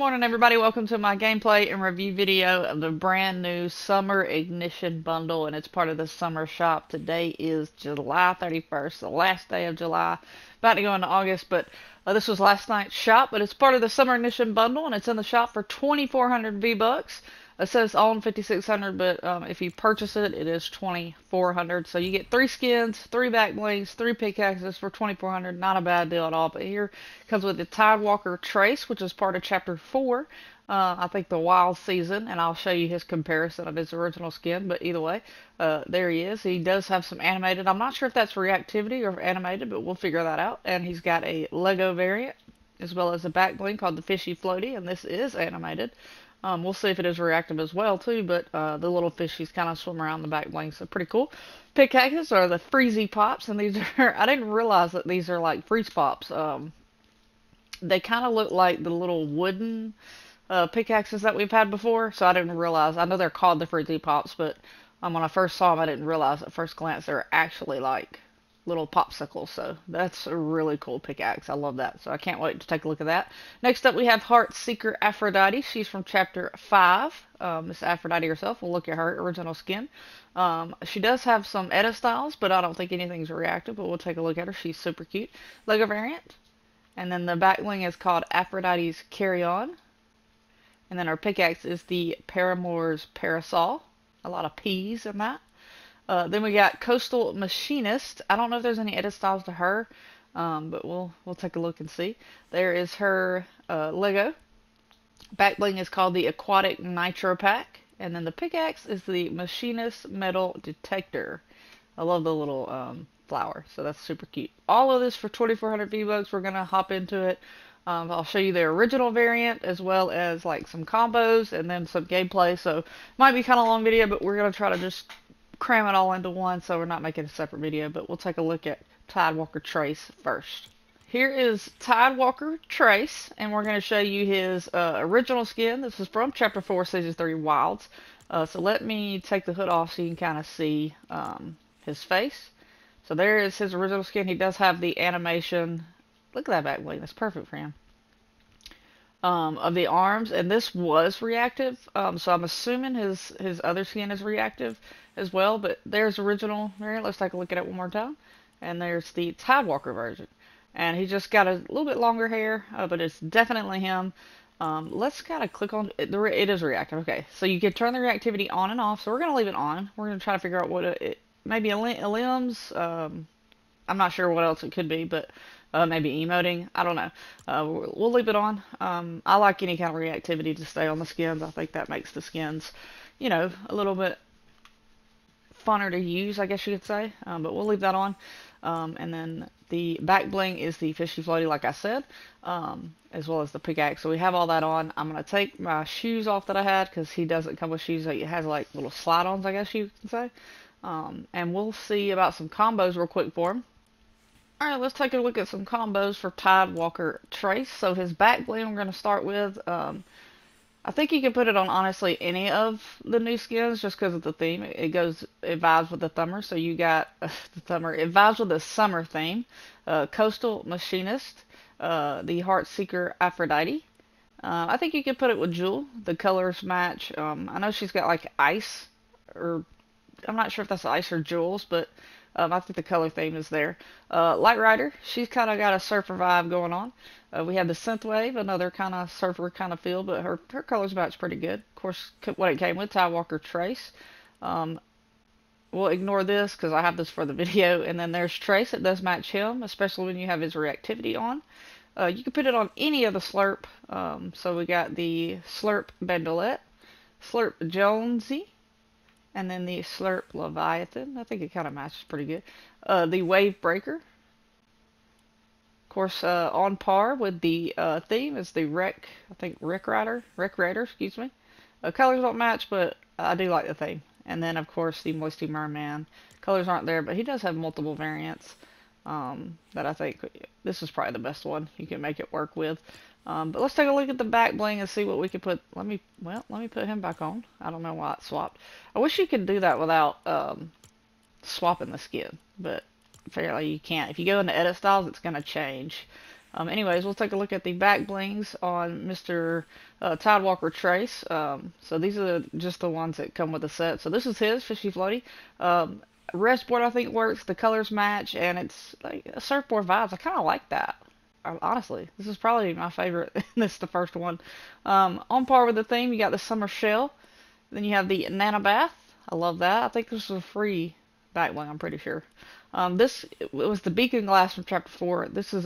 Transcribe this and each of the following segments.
morning, everybody. Welcome to my gameplay and review video of the brand new Summer Ignition Bundle, and it's part of the summer shop. Today is July 31st, the last day of July. About to go into August, but this was last night's shop, but it's part of the Summer Ignition Bundle, and it's in the shop for 2,400 V-Bucks. It says all in 5,600, but if you purchase it, it is 2,400. So you get 3 skins, 3 back blings, 3 pickaxes for 2,400. Not a bad deal at all. But here comes with the Tidewalker Trace, which is part of Chapter 4. I think the Wild Season, and I'll show you his comparison of his original skin. But either way, there he is. He does have some animated. I'm not sure if that's reactivity or animated, but we'll figure that out. And he's got a Lego variant, as well as a back bling called the Fishy Floaty, and this is animated. We'll see if it is reactive as well, too, but the little fishies kind of swim around the back bling, so pretty cool. Pickaxes are the Freezy Pops, and these are, I didn't realize that these are like freeze pops. They kind of look like the little wooden pickaxes that we've had before, so I didn't realize. I know they're called the Freezy Pops, but when I first saw them, I didn't realize at first glance they were actually like little popsicles. So that's a really cool pickaxe. I love that. So I can't wait to take a look at that. Next up we have Heartseeker Aphrodite. She's from chapter 5. Miss Aphrodite herself. We'll look at her original skin. She does have some edit styles, but I don't think anything's reactive, but we'll take a look at her. She's super cute. Lego variant. And then the back bling is called Aphrodite's Carry On. And then our pickaxe is the Paramour's Parasol. A lot of P's in that. Then we got Coastal Machinist. I don't know if there's any edit styles to her, but we'll take a look and see. There is her Lego. Back bling is called the Aquatic Nitro Pack. And then the pickaxe is the Machinist Metal Detector. I love the little flower, so that's super cute. All of this for 2,400 V-Bucks. We're going to hop into it. I'll show you the original variant as well as like some combos and then some gameplay. So it might be kind of a long video, but we're going to try to just cram it all into one, so we're not making a separate video, but we'll take a look at Tidewalker Trace first. Here is Tidewalker Trace, and we're going to show you his original skin. This is from Chapter 4, Season 3 Wilds. So let me take the hood off so you can kind of see his face. So there is his original skin. He does have the animation. Look at that back bling. That's perfect for him. Of the arms, and this was reactive, so I'm assuming his other skin is reactive as well, but there's original variant. Let's take a look at it one more time. And there's the Tidewalker version, and he just got a little bit longer hair, but it's definitely him. Let's kind of click on it. It is reactive. Okay, so you can turn the reactivity on and off, so we're going to leave it on. We're going to try to figure out what maybe a limbs. I'm not sure what else it could be, but maybe emoting. I don't know. We'll leave it on. I like any kind of reactivity to stay on the skins. I think that makes the skins, you know, a little bit funner to use, I guess you could say. But we'll leave that on. And then the back bling is the Fishy Floaty, like I said, as well as the pickaxe. So we have all that on. I'm going to take my shoes off that I had because he doesn't come with shoes. He has like little slide-ons, I guess you can say. And we'll see about some combos real quick for him. Alright, let's take a look at some combos for Tidewalker Trace. So his back bling we're going to start with. I think you can put it on, honestly, any of the new skins just because of the theme. It vibes with the Thumber. So you got the Thumber. It vibes with the summer theme. Coastal Machinist. The Heartseeker Aphrodite. I think you could put it with Jewel. The colors match. I know she's got like ice, or I'm not sure if that's ice or jewels, but I think the color theme is there. Light Rider, she's kind of got a surfer vibe going on. We have the Synthwave, another kind of surfer kind of feel, but her colors match pretty good. Of course, what it came with, Tidewalker Trace. We'll ignore this because I have this for the video. And then there's Trace. It does match him, especially when you have his reactivity on. You can put it on any of the Slurp. So we got the Slurp Bandolette, Slurp Jonesy, and then the Slurp Leviathan. I think it kind of matches pretty good. The Wave Breaker. Of course, on par with the theme is the Wreck Raider, excuse me. Colors don't match, but I do like the theme. And then, of course, the Moisty Merman. Colors aren't there, but he does have multiple variants that I think this is probably the best one you can make it work with. But let's take a look at the back bling and see what we can put. Let me put him back on. I don't know why it swapped. I wish you could do that without swapping the skin, but apparently you can't. If you go into edit styles, it's going to change Anyways, we'll take a look at the back blings on Mr. Tidewalker Trace. So these are just the ones that come with the set. So this is his Fishy Floaty. Rest board I think works. The colors match, and it's like a surfboard vibes. I kind of like that. Honestly, this is probably my favorite. This is the first one. On par with the theme, you got the Summer Shell. Then you have the Nana Bath. I love that. I think this was a free back bling, I'm pretty sure. This it was the Beacon Glass from Chapter 4. This is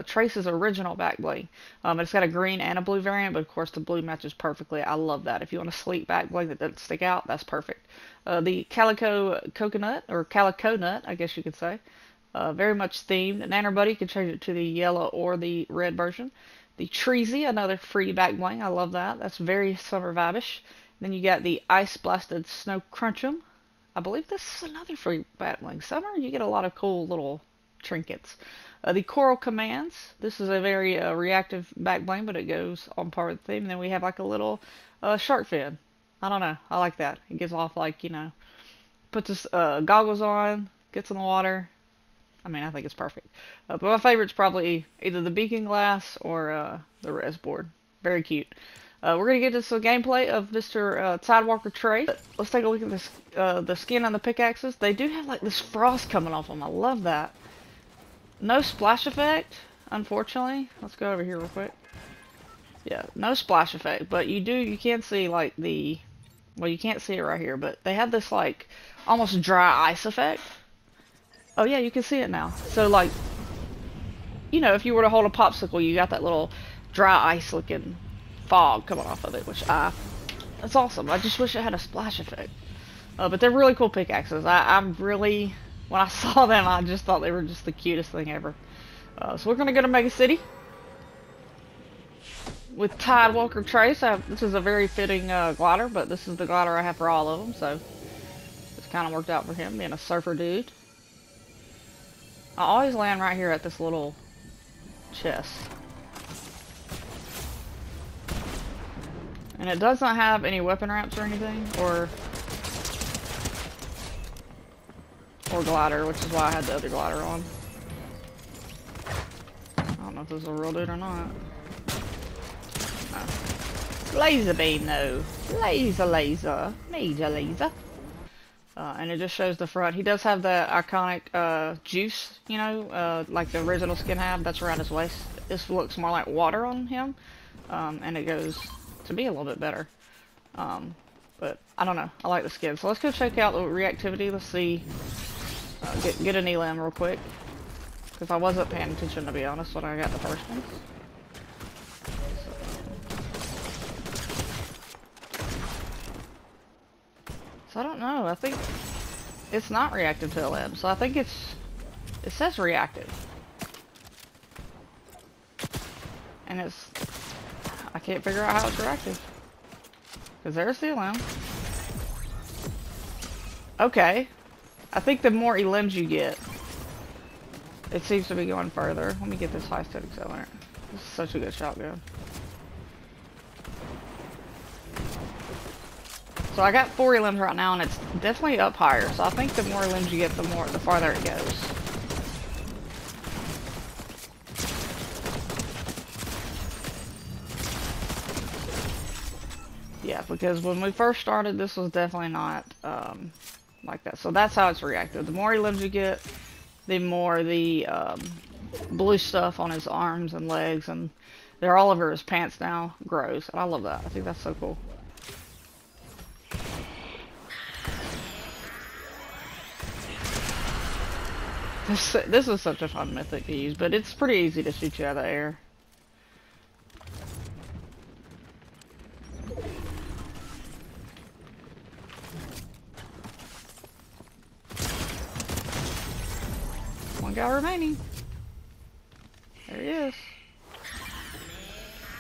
Trace's original back bling. It's got a green and a blue variant, but of course the blue matches perfectly. I love that. If you want a sleek back bling that doesn't stick out, that's perfect. The Calico Coconut, or Calico Nut, I guess you could say. Very much themed. Nanner Buddy, you can change it to the yellow or the red version. The Treesy, another free back bling. I love that. That's very summer vibish. Then you got the Ice Blasted Snow Crunchum. I believe this is another free back bling. Summer, you get a lot of cool little trinkets. The Coral Commands. This is a very reactive back bling, but it goes on par with the theme. And then we have like a little shark fin. I don't know. I like that. It gives off like, you know, puts his goggles on, gets in the water. I mean, I think it's perfect. But my favorite's probably either the Beacon Glass or the Res board. Very cute. We're going to get into some gameplay of Mr. Tidewalker Trace. Let's take a look at this, the skin on the pickaxes. They do have like this frost coming off them. I love that. No splash effect, unfortunately. Let's go over here real quick. Yeah, no splash effect, but you can see like the, well, you can't see it right here, but they have this like almost dry ice effect. Oh yeah, you can see it now. So like, you know, if you were to hold a popsicle, you got that little dry ice looking fog coming off of it, which that's awesome. I just wish it had a splash effect. But they're really cool pickaxes. I'm really, when I saw them, I just thought they were just the cutest thing ever. So we're gonna go to Mega City with Tidewalker Trace. This is a very fitting glider, but this is the glider I have for all of them, so it's kind of worked out for him being a surfer dude. I always land right here at this little chest. And it does not have any weapon ramps or anything, or glider, which is why I had the other glider on. I don't know if this is a real dude or not. No. Laser beam though. Laser. Major laser. And it just shows the front. He does have the iconic juice, you know, like the original skin had. That's around his waist. This looks more like water on him, and it goes to be a little bit better. But I don't know. I like the skin. So let's go check out the reactivity. Let's see. Get an elam real quick, because I wasn't paying attention, to be honest, when I got the first one. So I don't know. I think it's not reactive to LM, so I think it says reactive. And I can't figure out how it's reactive. Because there's the LM. Okay. I think the more elims you get, it seems to be going further. Let me get this high static accelerant. This is such a good shotgun. So I got 4 elims right now, and it's definitely up higher. So I think the more elims you get, the farther it goes. Yeah, because when we first started, this was definitely not like that. So that's how it's reactive. The more elims you get, the more the blue stuff on his arms and legs, and they're all over his pants now, grows. And I love that. I think that's so cool. This is such a fun mythic to use, but it's pretty easy to shoot you out of the air. One guy remaining. There he is.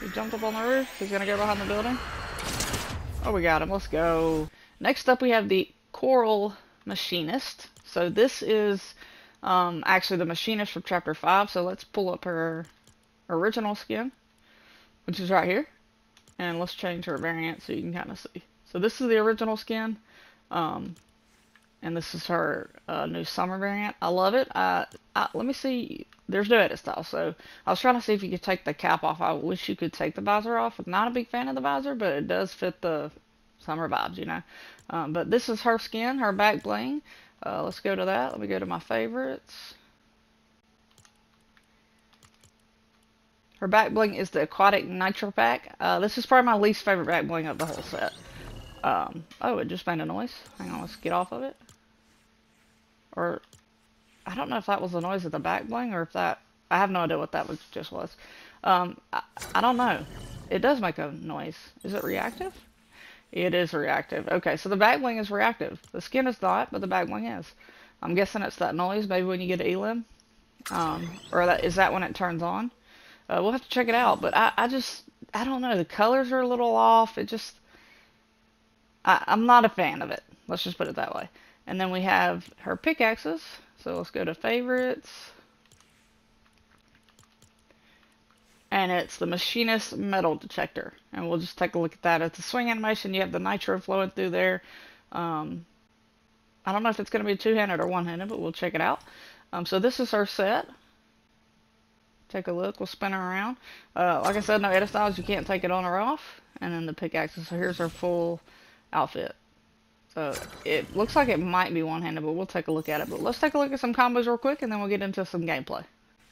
He jumped up on the roof. He's gonna go behind the building. Oh, we got him. Let's go. Next up, we have the Coral Machinist. So this is actually the Machinist from Chapter 5. So let's pull up her original skin, which is right here. And let's change her variant so you can kind of see. So this is the original skin. and this is her new summer variant. I love it. Let me see. There's no edit style, so I was trying to see if you could take the cap off. I wish you could take the visor off. I'm not a big fan of the visor, but it does fit the summer vibes, you know. But this is her skin, her back bling. Let's go to that. Let me go to my favorites. Her back bling is the Aquatic Nitro Pack. This is probably my least favorite back bling of the whole set. Oh, it just made a noise. Hang on, let's get off of it. Or, I don't know if that was the noise of the back bling or if that, I have no idea what that just was. I don't know. It does make a noise. Is it reactive? It is reactive. Okay, so the back bling is reactive. The skin is not, but the back bling is. I'm guessing it's that noise, maybe when you get an elim. Or is that when it turns on? We'll have to check it out, but I don't know. The colors are a little off. It just, I'm not a fan of it. Let's just put it that way. And then we have her pickaxes. So let's go to favorites. And it's the Machinist Metal Detector. And we'll just take a look at that. It's a swing animation. You have the nitro flowing through there. I don't know if it's going to be two-handed or one-handed, but we'll check it out. So this is her set. Take a look. We'll spin her around. Like I said, no edit styles. You can't take it on or off. And then the pickaxes. So here's her full outfit. So it looks like it might be one-handed, but we'll take a look at it. But let's take a look at some combos real quick, and then we'll get into some gameplay.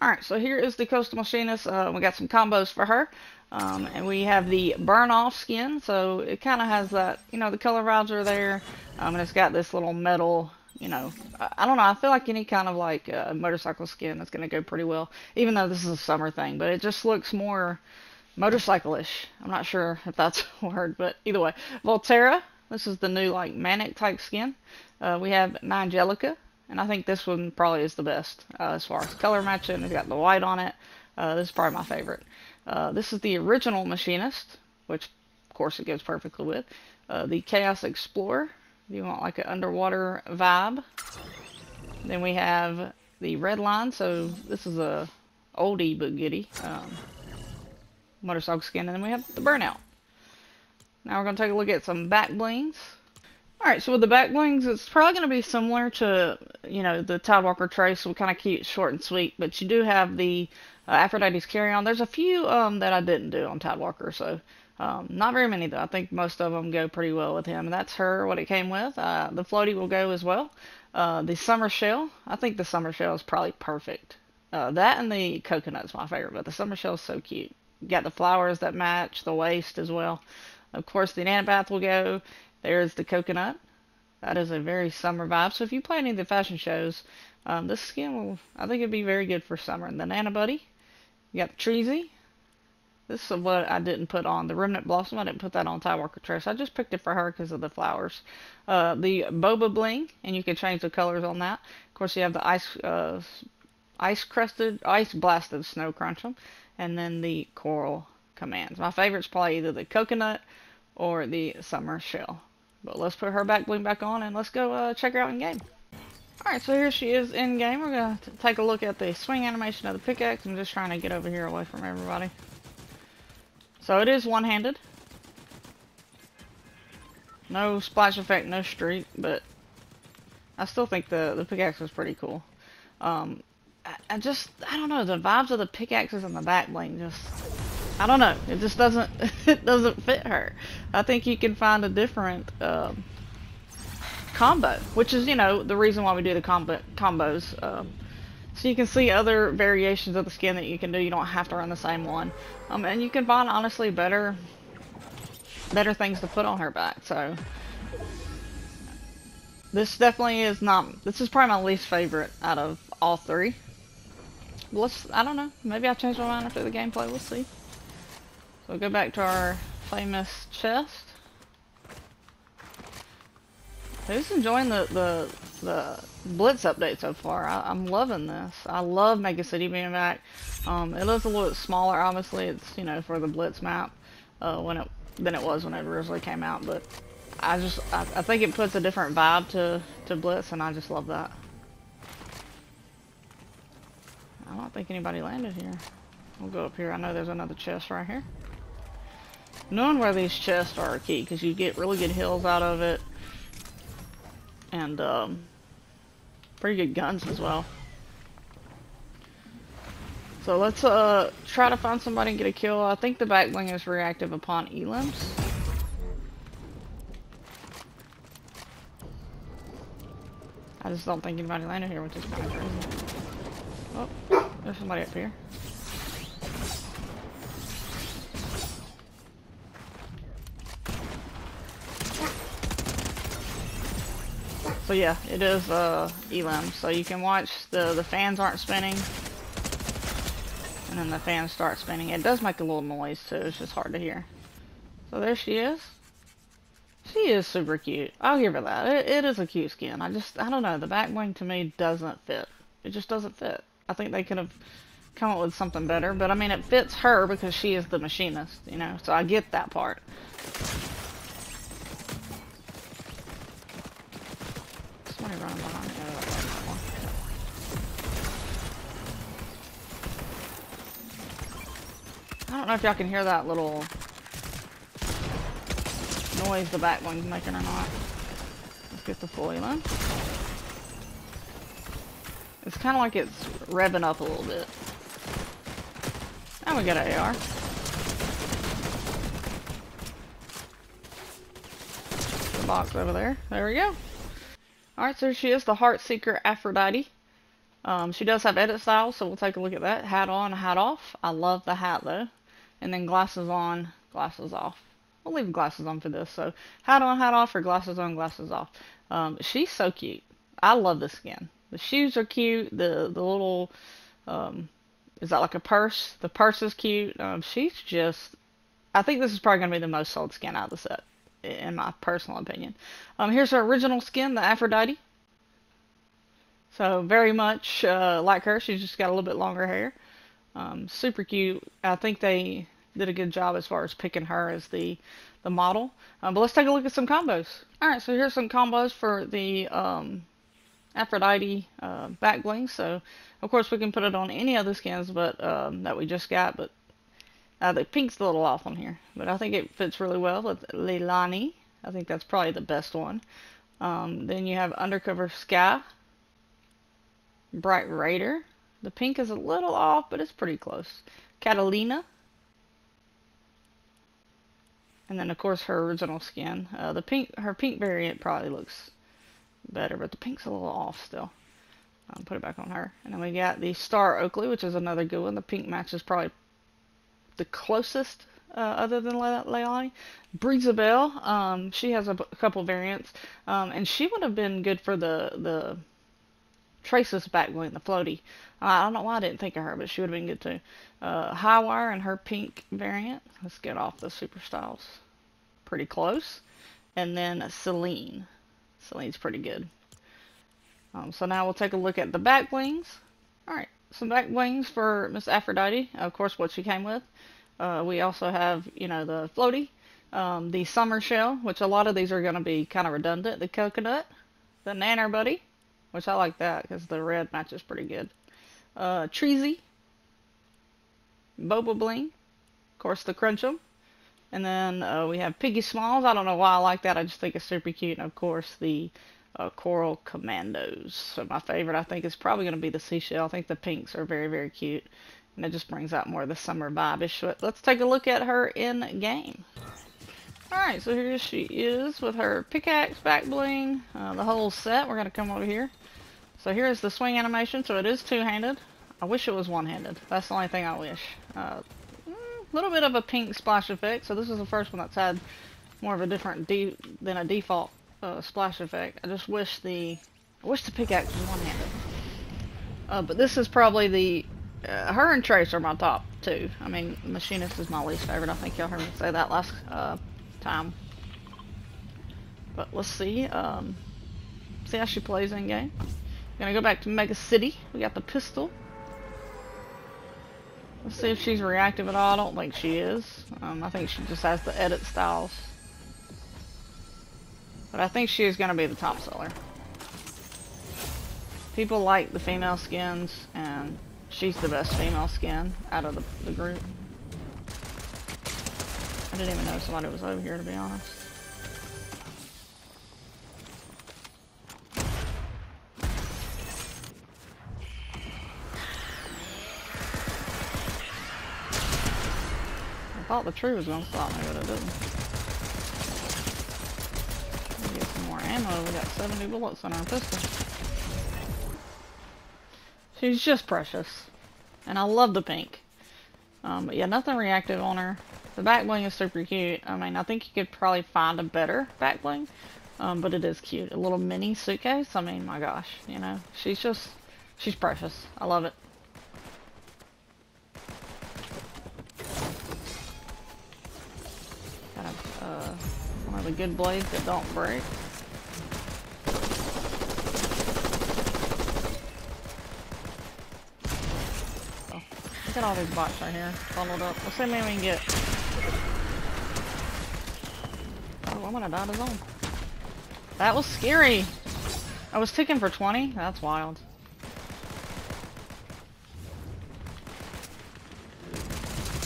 Alright, so here is the Coastal Machinist. We got some combos for her. And we have the burn-off skin. So it kind of has that, you know, the color vibes are there. And it's got this little metal, you know, I don't know, I feel like any kind of like motorcycle skin is going to go pretty well, even though this is a summer thing, but it just looks more motorcycle-ish. I'm not sure if that's a word, but either way. Volterra, this is the new like Manic type skin. We have Nigelica, and I think this one probably is the best as far as color matching. It's got the white on it. This is probably my favorite. This is the original Machinist, which of course it goes perfectly with. The Chaos Explorer. If you want like an underwater vibe. Then we have the red line. So this is a oldie but goodie motorcycle skin. And then we have the burnout. Now we're going to take a look at some back blings. Alright, so with the back blings, it's probably going to be similar to, you know, the Tidewalker Trace. So we kind of keep it short and sweet. But you do have the Aphrodite's Carry On. There's a few that I didn't do on Tidewalker, so not very many though. I think most of them go pretty well with him. And that's her, what it came with. The floaty will go as well. The summer shell. I think the summer shell is probably perfect. That and the coconut's my favorite, but the summer shell is so cute. You got the flowers that match the waist as well. Of course, the nanobath will go. There's the coconut. That is a very summer vibe. So if you play any of the fashion shows, this skin will, I think it'd be very good for summer. And the nanobuddy. You got the treesy. This is what I didn't put on. The Remnant Blossom, I didn't put that on Tidewalker Trace. I just picked it for her because of the flowers. The Boba Bling, and you can change the colors on that. Of course, you have the ice blasted Snow Crunch'em, and then the Coral Commands. My favorite's probably either the coconut or the summer shell. But let's put her back bling back on, and let's go check her out in game. Alright, so here she is in game. We're going to take a look at the swing animation of the pickaxe. I'm just trying to get over here away from everybody. So it is one-handed. No splash effect, no streak, but I still think the pickaxe is pretty cool. I don't know, the vibes of the pickaxes and the back bling just, I don't know, it just doesn't, it doesn't fit her. I think you can find a different combo, which is, you know, the reason why we do the combos. So you can see other variations of the skin that you can do. You don't have to run the same one. And you can find, honestly, better things to put on her back. So this definitely is not, this is probably my least favorite out of all three. I don't know, maybe I'll change my mind after the gameplay, we'll see. So we'll go back to our famous chest. Who's enjoying the Blitz update so far? I'm loving this. I love Mega City being back. It is a little bit smaller, obviously. It's, you know, for the Blitz map than it was when it originally came out. But I think it puts a different vibe to Blitz, and I just love that. I don't think anybody landed here. We'll go up here. I know there's another chest right here. Knowing where these chests are key, because you get really good heals out of it. and pretty good guns as well. So let's try to find somebody and get a kill. I think the back bling is reactive upon elims. I just don't think anybody landed here, which is kind of crazy. Oh, there's somebody up here. So yeah, it is elim. So you can watch the fans aren't spinning, and then the fans start spinning. It does make a little noise too. It's just hard to hear. So there she is. She is super cute. I'll give her that. It is a cute skin. I don't know. The back bling to me doesn't fit. It just doesn't fit. I think they could have come up with something better. But I mean, it fits her because she is the machinist, you know. So I get that part. Somebody running behind me. I don't know if y'all can hear that little noise the back bling's making or not. Let's get the full elim. It's kind of like it's revving up a little bit. And we got an AR. The box over there. There we go. Alright, so she is the Heartseeker Aphrodite. She does have edit styles, so we'll take a look at that. Hat on, hat off. I love the hat though. And then glasses on, glasses off. We'll leave glasses on for this. So hat on, hat off, or glasses on, glasses off. She's so cute. I love the skin. The shoes are cute. The little, is that like a purse? The purse is cute. She's just, I think this is probably going to be the most sold skin out of the set, in my personal opinion. Here's her original skin, the Aphrodite. So very much like her. She's just got a little bit longer hair. Super cute. I think they did a good job as far as picking her as the model. But let's take a look at some combos. Alright, so here's some combos for the Aphrodite back bling. So of course we can put it on any other skins but that we just got, but the pink's a little off on here. But I think it fits really well with Leilani. I think that's probably the best one. Then you have Undercover Sky, Bright Raider. The pink is a little off, but it's pretty close. Catalina. And then, of course, her original skin. Her pink variant probably looks better, but the pink's a little off still. Put it back on her. And then we got the Star Oakley, which is another good one. The pink match is probably the closest, other than Leilani. Breezabelle, she has a couple variants. And she would have been good for the Trace's back bling, the floaty. I don't know why I didn't think of her, but she would have been good too. Highwire and her pink variant. Let's get off the Super Styles. Pretty close. And then Celine. Celine's pretty good. So now we'll take a look at the back blings. Alright, some back blings for Miss Aphrodite. Of course, what she came with. We also have, you know, the floaty. The summer shell, which a lot of these are going to be kind of redundant. The coconut. The Nanner Buddy, which I like that because the red matches pretty good. Treasy, Boba Bling, of course the Crunch'em, and then we have Piggy Smalls. I don't know why I like that, I just think it's super cute. And of course the Coral Commandos. So my favorite I think is probably going to be the Seashell. I think the pinks are very, very cute, and it just brings out more of the summer vibe-ish. So let's take a look at her in game. Alright, so here she is with her pickaxe, back bling, the whole set. We're going to come over here. So here is the swing animation, so it is two-handed. I wish it was one-handed. That's the only thing I wish. Little bit of a pink splash effect, so this is the first one that's had more of a different than a default splash effect. I just wish the pickaxe was one-handed. But this is probably the her and Trace are my top two. I mean, Machinist is my least favorite. I think y'all heard me say that last time. But let's see. See how she plays in game. Gonna go back to Mega City. We got the pistol. Let's see if she's reactive at all. I don't think she is. I think she just has the edit styles. But I think she is gonna be the top seller. People like the female skins, and she's the best female skin out of the group. I didn't even know somebody was over here, to be honest. thought the tree was going to stop me, but it didn't. Get some more ammo. We got 70 bullets in our pistol. She's just precious. And I love the pink. But yeah, nothing reactive on her. The back bling is super cute. I mean, I think you could probably find a better back bling. But it is cute. A little mini suitcase. I mean, my gosh. You know, she's precious. I love it. One of the good blades that don't break. Oh, look at all these bots right here, bundled up. Let's see maybe we can get. Oh, I'm gonna die to zone. That was scary. I was ticking for 20. That's wild.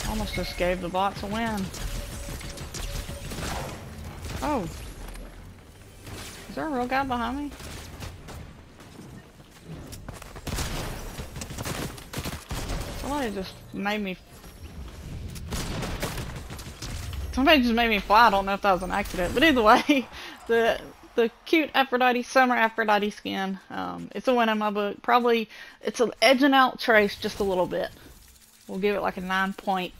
Almost just gave the bots a win. Oh. Is there a real guy behind me? Somebody just made me fly. I don't know if that was an accident. But either way, the cute Aphrodite, summer Aphrodite skin. It's a win in my book. Probably, it's an edging out Trace just a little bit. We'll give it like a 9.5.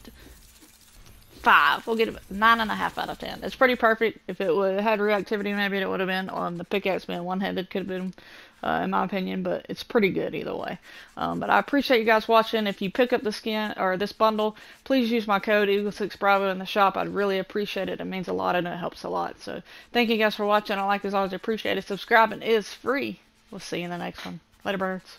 We'll get it 9.5 out of 10. It's pretty perfect. If it would have had reactivity, maybe it would have been on the pickaxe being one-handed. Could have been, in my opinion, but it's pretty good either way. But I appreciate you guys watching. If you pick up the skin or this bundle, please use my code Eagle6Bravo in the shop. I'd really appreciate it. It means a lot and it helps a lot. So thank you guys for watching. I like as always appreciate it. Subscribing is free. We'll see you in the next one. Later, birds.